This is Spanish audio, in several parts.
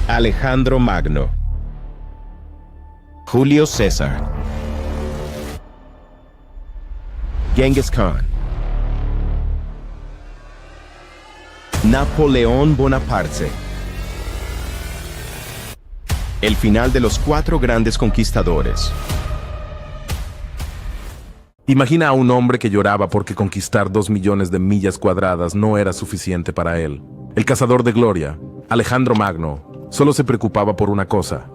Alejandro Magno, Julio César, Genghis Khan, Napoleón Bonaparte. El final de los 4 grandes conquistadores. Imagina a un hombre que lloraba porque conquistar 2 millones de millas cuadradas no era suficiente para él. El cazador de gloria, Alejandro Magno, solo se preocupaba por una cosa: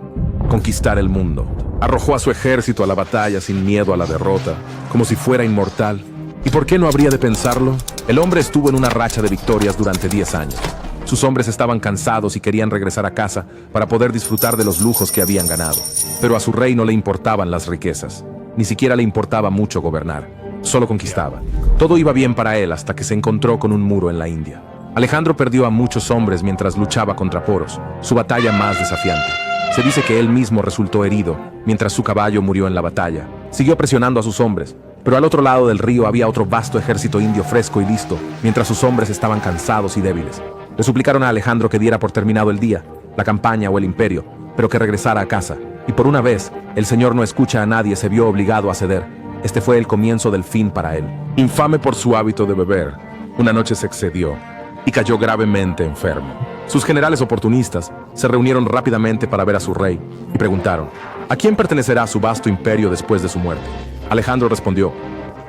conquistar el mundo. Arrojó a su ejército a la batalla sin miedo a la derrota, como si fuera inmortal. ¿Y por qué no habría de pensarlo? El hombre estuvo en una racha de victorias durante 10 años. Sus hombres estaban cansados y querían regresar a casa para poder disfrutar de los lujos que habían ganado. Pero a su rey no le importaban las riquezas. Ni siquiera le importaba mucho gobernar. Solo conquistaba. Todo iba bien para él hasta que se encontró con un muro en la India. Alejandro perdió a muchos hombres mientras luchaba contra Poros, su batalla más desafiante. Se dice que él mismo resultó herido mientras su caballo murió en la batalla. Siguió presionando a sus hombres, pero al otro lado del río había otro vasto ejército indio fresco y listo, mientras sus hombres estaban cansados y débiles. Le suplicaron a Alejandro que diera por terminado el día, la campaña o el imperio, pero que regresara a casa. Y por una vez, el señor no escucha a nadie, se vio obligado a ceder. Este fue el comienzo del fin para él. Infame por su hábito de beber, una noche se excedió y cayó gravemente enfermo. Sus generales oportunistas se reunieron rápidamente para ver a su rey y preguntaron: ¿a quién pertenecerá su vasto imperio después de su muerte? Alejandro respondió: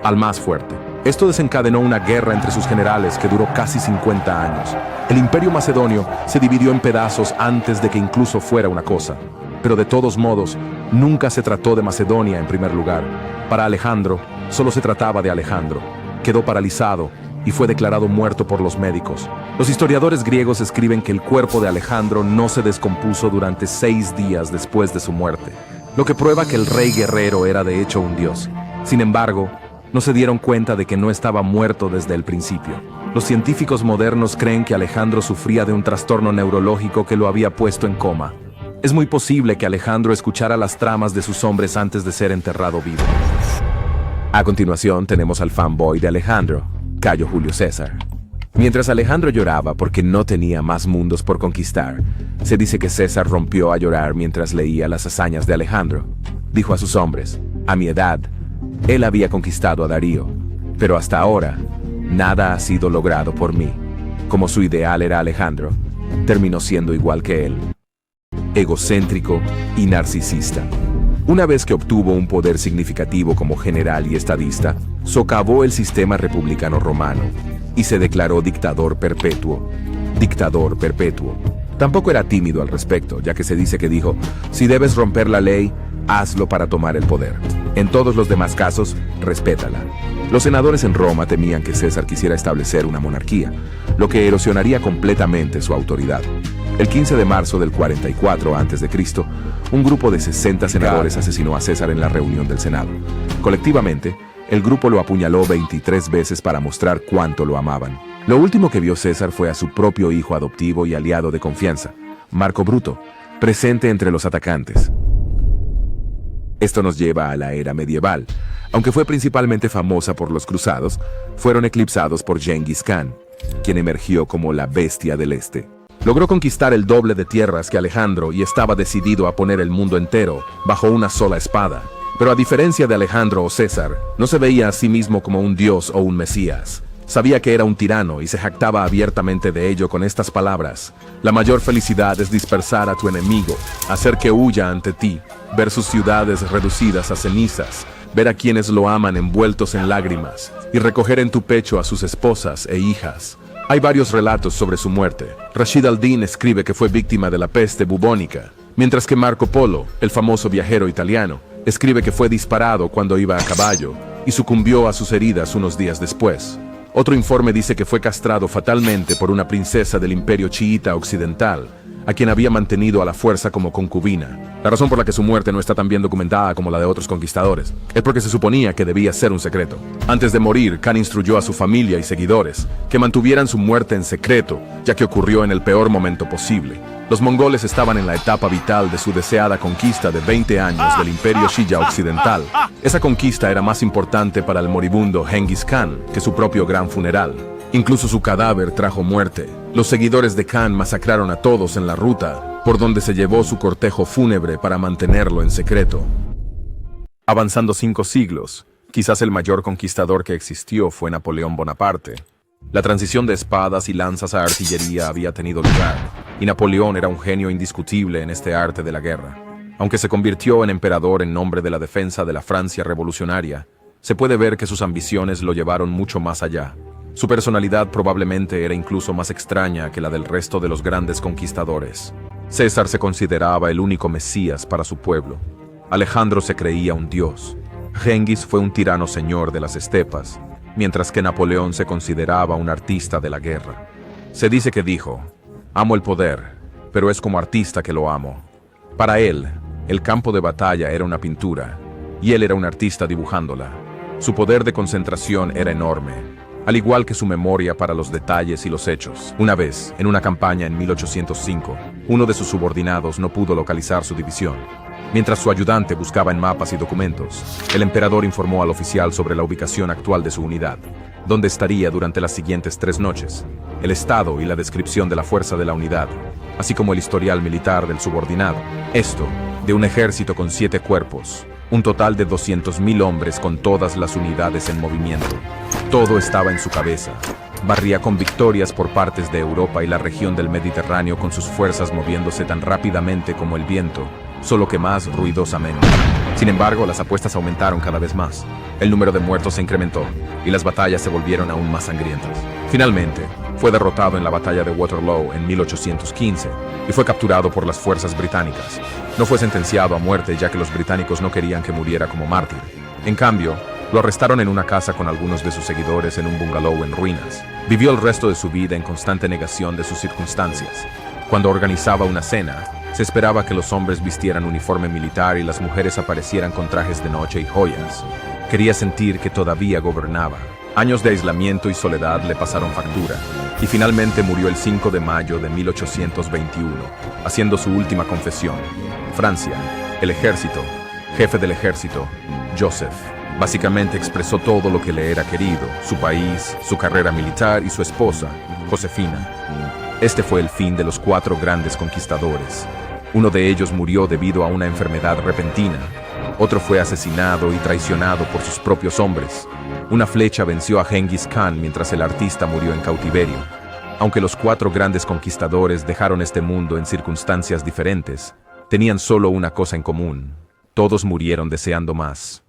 al más fuerte. Esto desencadenó una guerra entre sus generales que duró casi 50 años. El imperio macedonio se dividió en pedazos antes de que incluso fuera una cosa. Pero de todos modos, nunca se trató de Macedonia en primer lugar. Para Alejandro, solo se trataba de Alejandro. Quedó paralizado y fue declarado muerto por los médicos. Los historiadores griegos escriben que el cuerpo de Alejandro no se descompuso durante 6 días después de su muerte, lo que prueba que el rey guerrero era de hecho un dios. Sin embargo, no se dieron cuenta de que no estaba muerto desde el principio. Los científicos modernos creen que Alejandro sufría de un trastorno neurológico que lo había puesto en coma. Es muy posible que Alejandro escuchara las tramas de sus hombres antes de ser enterrado vivo. A continuación tenemos al fanboy de Alejandro, Cayo Julio César. Mientras Alejandro lloraba porque no tenía más mundos por conquistar, se dice que César rompió a llorar mientras leía las hazañas de Alejandro. Dijo a sus hombres: a mi edad, él había conquistado a Darío, pero hasta ahora, nada ha sido logrado por mí. Como su ideal era Alejandro, terminó siendo igual que él, egocéntrico y narcisista. Una vez que obtuvo un poder significativo como general y estadista, socavó el sistema republicano romano y se declaró dictador perpetuo. Dictador perpetuo. Tampoco era tímido al respecto, ya que se dice que dijo: si debes romper la ley, hazlo para tomar el poder. En todos los demás casos, respétala. Los senadores en Roma temían que César quisiera establecer una monarquía, lo que erosionaría completamente su autoridad. El 15 de marzo del 44 a.C., un grupo de 60 senadores asesinó a César en la reunión del Senado. Colectivamente, el grupo lo apuñaló 23 veces para mostrar cuánto lo amaban. Lo último que vio César fue a su propio hijo adoptivo y aliado de confianza, Marco Bruto, presente entre los atacantes. Esto nos lleva a la era medieval. Aunque fue principalmente famosa por los cruzados, fueron eclipsados por Genghis Khan, quien emergió como la bestia del este. Logró conquistar el doble de tierras que Alejandro y estaba decidido a poner el mundo entero bajo una sola espada. Pero a diferencia de Alejandro o César, no se veía a sí mismo como un dios o un mesías. Sabía que era un tirano y se jactaba abiertamente de ello con estas palabras: la mayor felicidad es dispersar a tu enemigo, hacer que huya ante ti, ver sus ciudades reducidas a cenizas, ver a quienes lo aman envueltos en lágrimas, y recoger en tu pecho a sus esposas e hijas. Hay varios relatos sobre su muerte. Rashid al-Din escribe que fue víctima de la peste bubónica, mientras que Marco Polo, el famoso viajero italiano, escribe que fue disparado cuando iba a caballo y sucumbió a sus heridas unos días después. Otro informe dice que fue castrado fatalmente por una princesa del imperio chiita occidental, a quien había mantenido a la fuerza como concubina. La razón por la que su muerte no está tan bien documentada como la de otros conquistadores es porque se suponía que debía ser un secreto. Antes de morir, Khan instruyó a su familia y seguidores que mantuvieran su muerte en secreto, ya que ocurrió en el peor momento posible. Los mongoles estaban en la etapa vital de su deseada conquista de 20 años del imperio Shiya occidental. Esa conquista era más importante para el moribundo Genghis Khan que su propio gran funeral. Incluso su cadáver trajo muerte. Los seguidores de Khan masacraron a todos en la ruta, por donde se llevó su cortejo fúnebre para mantenerlo en secreto. Avanzando 5 siglos, quizás el mayor conquistador que existió fue Napoleón Bonaparte. La transición de espadas y lanzas a artillería había tenido lugar, y Napoleón era un genio indiscutible en este arte de la guerra. Aunque se convirtió en emperador en nombre de la defensa de la Francia revolucionaria, se puede ver que sus ambiciones lo llevaron mucho más allá. Su personalidad probablemente era incluso más extraña que la del resto de los grandes conquistadores. César se consideraba el único mesías para su pueblo. Alejandro se creía un dios. Genghis fue un tirano señor de las estepas, mientras que Napoleón se consideraba un artista de la guerra. Se dice que dijo: «Amo el poder, pero es como artista que lo amo». Para él, el campo de batalla era una pintura, y él era un artista dibujándola. Su poder de concentración era enorme, al igual que su memoria para los detalles y los hechos. Una vez, en una campaña en 1805, uno de sus subordinados no pudo localizar su división. Mientras su ayudante buscaba en mapas y documentos, el emperador informó al oficial sobre la ubicación actual de su unidad, donde estaría durante las siguientes 3 noches, el estado y la descripción de la fuerza de la unidad, así como el historial militar del subordinado. Esto, de un ejército con 7 cuerpos, un total de 200.000 hombres con todas las unidades en movimiento. Todo estaba en su cabeza. Barría con victorias por partes de Europa y la región del Mediterráneo con sus fuerzas moviéndose tan rápidamente como el viento, solo que más ruidosamente. Sin embargo, las apuestas aumentaron cada vez más. El número de muertos se incrementó, y las batallas se volvieron aún más sangrientas. Finalmente, fue derrotado en la batalla de Waterloo en 1815, y fue capturado por las fuerzas británicas. No fue sentenciado a muerte ya que los británicos no querían que muriera como mártir. En cambio, lo arrestaron en una casa con algunos de sus seguidores en un bungalow en ruinas. Vivió el resto de su vida en constante negación de sus circunstancias. Cuando organizaba una cena, se esperaba que los hombres vistieran uniforme militar y las mujeres aparecieran con trajes de noche y joyas. Quería sentir que todavía gobernaba. Años de aislamiento y soledad le pasaron factura, y finalmente murió el 5 de mayo de 1821, haciendo su última confesión. Francia, el ejército, jefe del ejército, Joseph. Básicamente expresó todo lo que le era querido: su país, su carrera militar y su esposa, Josefina. Este fue el fin de los 4 grandes conquistadores. Uno de ellos murió debido a una enfermedad repentina. Otro fue asesinado y traicionado por sus propios hombres. Una flecha venció a Genghis Khan mientras el artista murió en cautiverio. Aunque los 4 grandes conquistadores dejaron este mundo en circunstancias diferentes, tenían solo una cosa en común: todos murieron deseando más.